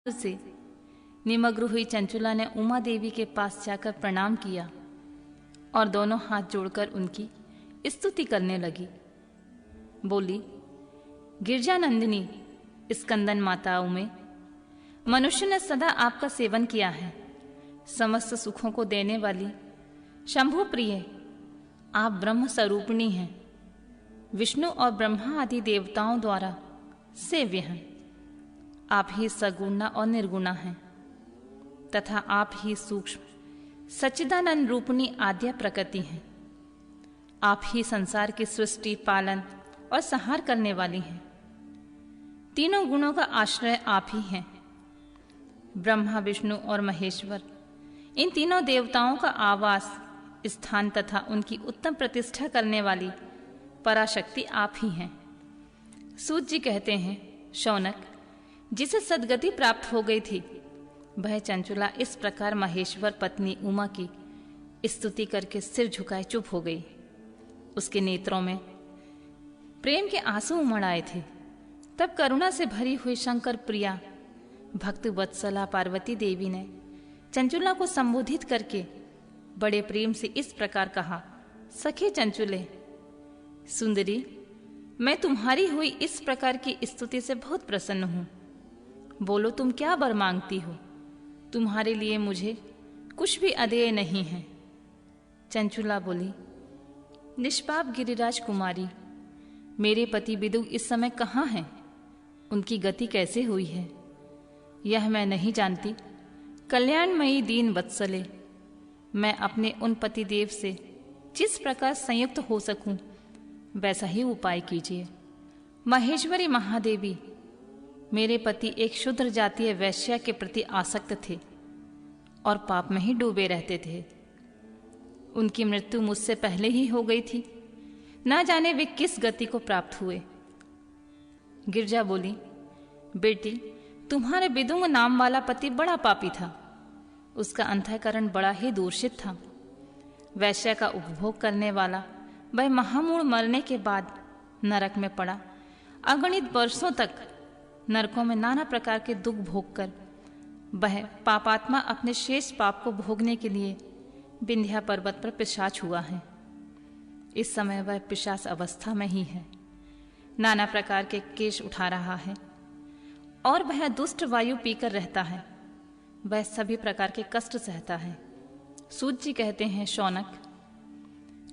से निमग्न हुई चंचुला ने उमा देवी के पास जाकर प्रणाम किया और दोनों हाथ जोड़कर उनकी स्तुति करने लगी। बोली, गिरजानंदिनी स्कंदन माताओं में मनुष्य ने सदा आपका सेवन किया है। समस्त सुखों को देने वाली शंभु प्रिय आप ब्रह्म स्वरूपिणी हैं। विष्णु और ब्रह्मा आदि देवताओं द्वारा सेव्य हैं। आप ही सगुणा और निर्गुणा हैं तथा आप ही सूक्ष्म सच्चिदानंद रूपिणी आद्य प्रकृति हैं। आप ही संसार की सृष्टि, पालन और संहार करने वाली हैं। तीनों गुणों का आश्रय आप ही हैं। ब्रह्मा, विष्णु और महेश्वर इन तीनों देवताओं का आवास स्थान तथा उनकी उत्तम प्रतिष्ठा करने वाली पराशक्ति आप ही हैं। सूत जी कहते हैं, शौनक, जिसे सद्गति प्राप्त हो गई थी वह चंचुला इस प्रकार महेश्वर पत्नी उमा की स्तुति करके सिर झुकाए चुप हो गई। उसके नेत्रों में प्रेम के आंसू उमड़ आए थे। तब करुणा से भरी हुई शंकर प्रिया भक्त वत्सला पार्वती देवी ने चंचुला को संबोधित करके बड़े प्रेम से इस प्रकार कहा, सखे चंचुले, सुंदरी, मैं तुम्हारी हुई इस प्रकार की स्तुति से बहुत प्रसन्न हूं। बोलो, तुम क्या वर मांगती हो? तुम्हारे लिए मुझे कुछ भी अदेय नहीं है। चंचुला बोली, निष्पाप गिरिराज कुमारी, मेरे पति विदुर इस समय कहाँ हैं? उनकी गति कैसे हुई है यह मैं नहीं जानती। कल्याणमयी दीन वत्सले, मैं अपने उन पतिदेव से जिस प्रकार संयुक्त हो सकूं वैसा ही उपाय कीजिए। महेश्वरी महादेवी, मेरे पति एक शूद्र जातीय वैश्या के प्रति आसक्त थे और पाप में ही डूबे रहते थे। उनकी मृत्यु मुझसे पहले ही हो गई थी। ना जाने वे किस गति को प्राप्त हुए। गिरजा बोली, बेटी, तुम्हारे विदुंग नाम वाला पति बड़ा पापी था। उसका अंतःकरण बड़ा ही दूषित था। वैश्या का उपभोग करने वाला वह महामूढ़ मरने के बाद नरक में पड़ा। अगणित वर्षों तक नरकों में नाना प्रकार के दुख भोग कर वह पापात्मा अपने शेष पाप को भोगने के लिए विंध्या पर्वत पर पिशाच हुआ है। इस समय वह पिशाच अवस्था में ही है। नाना प्रकार के केश उठा रहा है और वह दुष्ट वायु पीकर रहता है। वह सभी प्रकार के कष्ट सहता है। सूत जी कहते हैं, शौनक,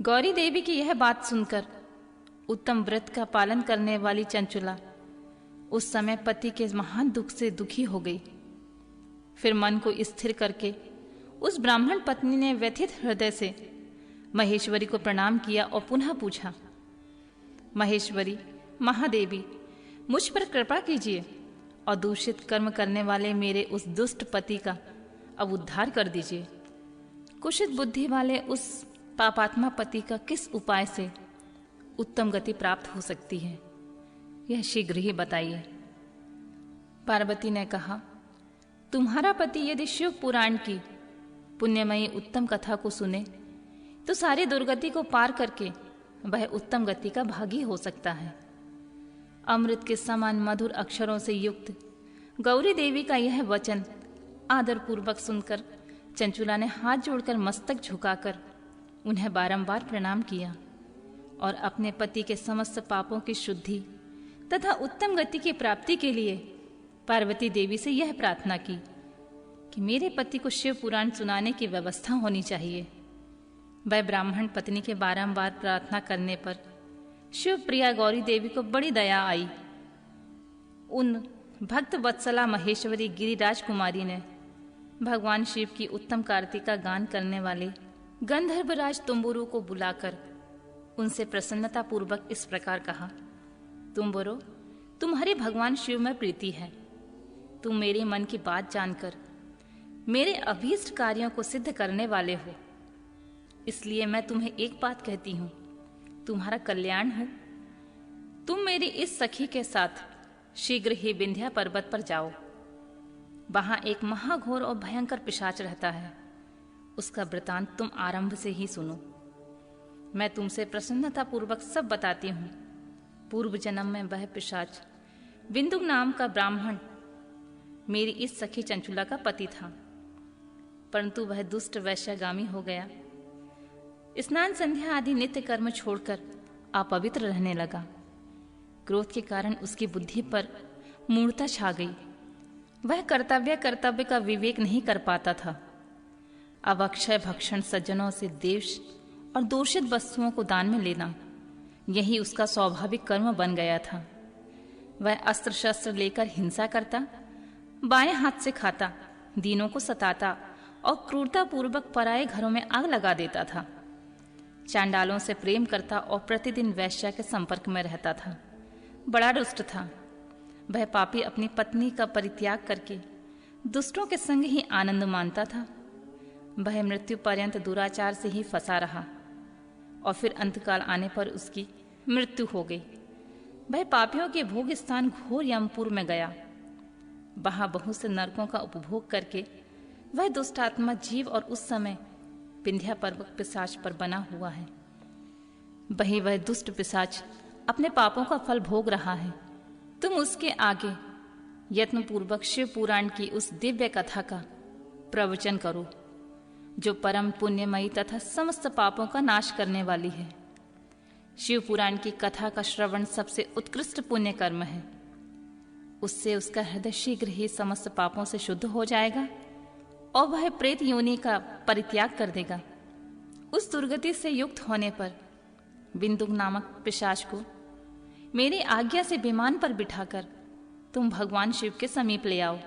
गौरी देवी की यह बात सुनकर उत्तम व्रत का पालन करने वाली चंचुला उस समय पति के महान दुख से दुखी हो गई। फिर मन को स्थिर करके उस ब्राह्मण पत्नी ने व्यथित हृदय से महेश्वरी को प्रणाम किया और पुनः पूछा, महेश्वरी महादेवी, मुझ पर कृपा कीजिए और दूषित कर्म करने वाले मेरे उस दुष्ट पति का अब उद्धार कर दीजिए। कुशित बुद्धि वाले उस पापात्मा पति का किस उपाय से उत्तम गति प्राप्त हो सकती है यह शीघ्र ही बताइए। पार्वती ने कहा, तुम्हारा पति यदि शिव पुराण की पुण्यमयी उत्तम कथा को सुने तो सारी दुर्गति को पार करके वह उत्तम गति का भागी हो सकता है। अमृत के समान मधुर अक्षरों से युक्त गौरी देवी का यह वचन आदरपूर्वक सुनकर चंचुला ने हाथ जोड़कर मस्तक झुकाकर उन्हें बारंबार प्रणाम किया और अपने पति के समस्त पापों की शुद्धि तथा उत्तम गति की प्राप्ति के लिए पार्वती देवी से यह प्रार्थना की कि मेरे पति को शिव पुराण सुनाने की व्यवस्था होनी चाहिए। वह ब्राह्मण पत्नी के बारंबार प्रार्थना करने पर शिव प्रिया गौरी देवी को बड़ी दया आई। उन भक्त वत्सला महेश्वरी गिरिराज कुमारी ने भगवान शिव की उत्तम कार्तिका गान करने वाले गंधर्वराज तुम्बुरु को बुलाकर उनसे प्रसन्नता पूर्वक इस प्रकार कहा, तुम्बुरो, तुम्हारी भगवान शिव में प्रीति है। तुम मेरे मन की बात जानकर मेरे अभीष्ट कार्यों को सिद्ध करने वाले हो। इसलिए मैं तुम्हें एक बात कहती हूं, तुम्हारा कल्याण हो। तुम मेरी इस सखी के साथ शीघ्र ही विंध्या पर्वत पर जाओ। वहां एक महाघोर और भयंकर पिशाच रहता है। उसका वृतांत तुम आरंभ से ही सुनो। मैं तुमसे प्रसन्नता पूर्वक सब बताती हूं। पूर्व जन्म में वह पिशाच बिंदु नाम का ब्राह्मण मेरी इस सखी चंचुला का पति था, परंतु वह दुष्ट वैश्यागामी हो गया। स्नान संध्या आदि नित्य कर्म छोड़कर अपवित्र रहने लगा। क्रोध के कारण उसकी बुद्धि पर मूढ़ता छा गई। वह कर्तव्य का विवेक नहीं कर पाता था। अब अक्षय भक्षण, सज्जनों से देश और दूषित वस्तुओं को दान में लेना, यही उसका स्वाभाविक कर्म बन गया था। वह अस्त्र शस्त्र लेकर हिंसा करता, बाएं हाथ से खाता, दीनों को सताता और क्रूरता पूर्वक पराये घरों में आग लगा देता था। चांडालों से प्रेम करता और प्रतिदिन वैश्या के संपर्क में रहता था। बड़ा दुष्ट था। वह पापी अपनी पत्नी का परित्याग करके दुष्टों के संग ही आनंद मानता था। वह मृत्यु पर्यंत दुराचार से ही फंसा रहा और फिर अंतकाल आने पर उसकी मृत्यु हो गई। वह पापियों के भोग स्थान घोर यमपुर में गया। वहां बहुत से नरकों का उपभोग करके वह दुष्टात्मा जीव और उस समय विंध्या पर्वत पिशाच पर बना हुआ है। वही वह दुष्ट पिशाच अपने पापों का फल भोग रहा है। तुम उसके आगे यत्नपूर्वक शिव पुराण की उस दिव्य कथा का प्रवचन करो, जो परम पुण्यमयी तथा समस्त पापों का नाश करने वाली है। शिव पुराण की कथा का श्रवण सबसे उत्कृष्ट पुण्य कर्म है। उससे उसका हृदय शीघ्र ही समस्त पापों से शुद्ध हो जाएगा और वह प्रेत योनि का परित्याग कर देगा। उस दुर्गति से युक्त होने पर बिंदुक नामक पिशाच को मेरी आज्ञा से विमान पर बिठाकर तुम भगवान शिव के समीप ले आओ।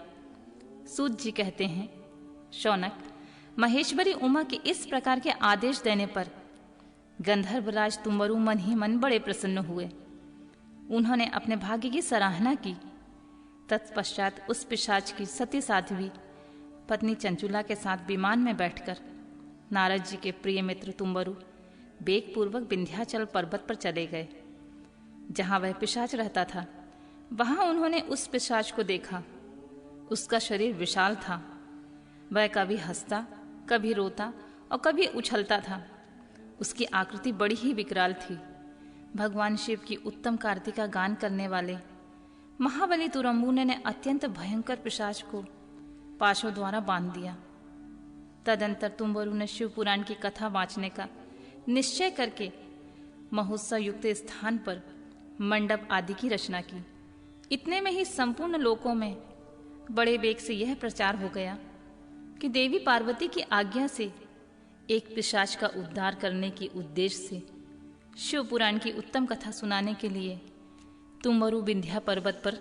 सूत जी कहते हैं, शौनक, महेश्वरी उमा के इस प्रकार के आदेश देने पर गंधर्वराज तुम्बरु मन ही मन बड़े प्रसन्न हुए। उन्होंने अपने भाग्य की सराहना की। तत्पश्चात उस पिशाच की सती साध्वी पत्नी चंचुला के साथ विमान में बैठकर नारद जी के प्रिय मित्र तुम्बरु वेगपूर्वक विंध्याचल पर्वत पर चले गए। जहां वह पिशाच रहता था, वहां उन्होंने उस पिशाच को देखा। उसका शरीर विशाल था। वह कभी हंसता, कभी रोता और कभी उछलता था। उसकी आकृति बड़ी ही विकराल थी। भगवान शिव की उत्तम कार्ति का गान करने वाले महाबली तुरंबुने ने अत्यंत भयंकर पिशाच को पाशों द्वारा बांध दिया। तदंतर तुम्बरु ने शिव पुराण की कथा वाचने का निश्चय करके महोत्सव युक्त स्थान पर मंडप आदि की रचना की। इतने में ही संपूर्ण लोकों में बड़े वेग से यह प्रचार हो गया कि देवी पार्वती की आज्ञा से एक पिशाच का उद्धार करने के उद्देश्य से शिव पुराण की उत्तम कथा सुनाने के लिए तुम्बरु विंध्या पर्वत पर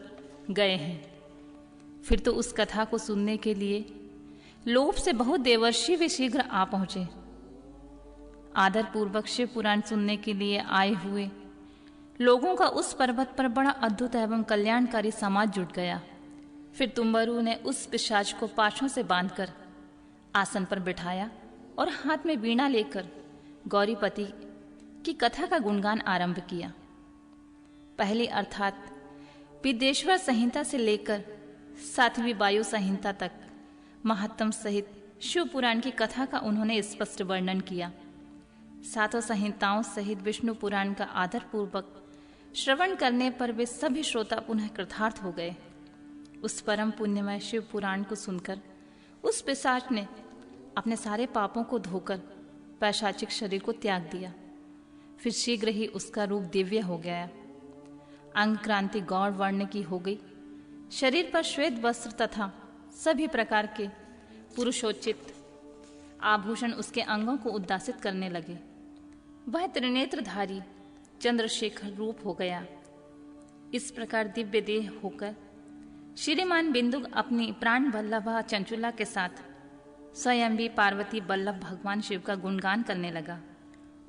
गए हैं। फिर तो उस कथा को सुनने के लिए लोभ से बहुत देवर्षि भी शीघ्र आ पहुंचे। आदर पूर्वक शिव पुराण सुनने के लिए आए हुए लोगों का उस पर्वत पर बड़ा अद्भुत एवं कल्याणकारी समाज जुट गया। फिर तुम्बरु ने उस पिशाच को पाशों से बांधकर आसन पर बिठाया और हाथ में वीणा लेकर गौरीपति की कथा का गुणगान आरंभ किया। पहली अर्थात विदेश्वर संहिता से लेकर 7वीं वायु संहिता तक महात्म सहित शिव पुराण की कथा का उन्होंने स्पष्ट वर्णन किया। 7 संहिताओं सहित विष्णु पुराण का आदर पूर्वक श्रवण करने पर वे सभी श्रोता पुनः कृतार्थ हो गए। उस परम पुण्यमय शिव पुराण को सुनकर उस पिशाच ने अपने सारे पापों को धोकर पैशाचिक शरीर को त्याग दिया। फिर शीघ्र ही उसका रूप दिव्य हो गया। अंग क्रांति गौर वर्ण की हो गई। शरीर पर श्वेत वस्त्र तथा सभी प्रकार के पुरुषोचित आभूषण उसके अंगों को उद्दासित करने लगे। वह त्रिनेत्रधारी चंद्रशेखर रूप हो गया। इस प्रकार दिव्य देह होकर श्रीमान बिंदुक अपनी प्राण वल्लभा चंचुला के साथ स्वयंभी पार्वती वल्लभ भगवान शिव का गुणगान करने लगा।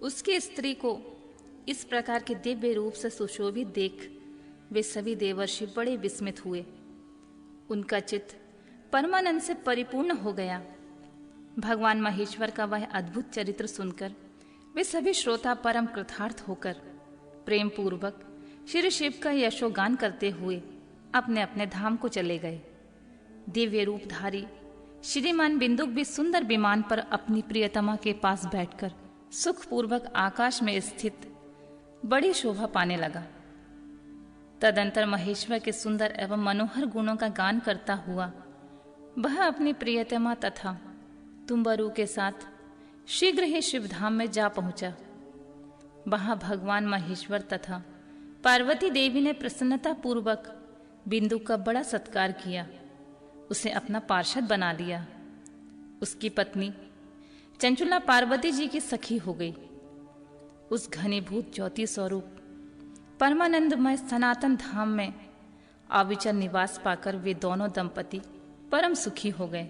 उसकी स्त्री को इस प्रकार के दिव्य रूप से सुशोभित देख वे सभी देवर्षि बड़े विस्मित हुए। उनका चित्त परमानंद से परिपूर्ण हो गया। भगवान महेश्वर का वह अद्भुत चरित्र सुनकर वे सभी श्रोता परम कृतार्थ होकर प्रेम पूर्वक श्री शिव का यशोगान करते हुए अपने अपने धाम को चले गए। दिव्य रूपधारी श्रीमान बिंदुक भी सुंदर विमान पर अपनी प्रियतमा के पास बैठकर सुखपूर्वक आकाश में स्थित बड़ी शोभा पाने लगा। तदंतर महेश्वर के सुंदर एवं मनोहर गुणों का गान करता हुआ वह अपनी प्रियतमा तथा तुम्बरु के साथ शीघ्र ही शिवधाम में जा पहुंचा। वहां भगवान महेश्वर तथा पार्वती देवी ने प्रसन्नता पूर्वक बिंदु का बड़ा सत्कार किया, उसे अपना पार्षद बना लिया। उसकी पत्नी चंचुला पार्वती जी की सखी हो गई। उस घनीभूत ज्योति स्वरूप परमानंदमय सनातन धाम में अविचल निवास पाकर वे दोनों दंपति परम सुखी हो गए।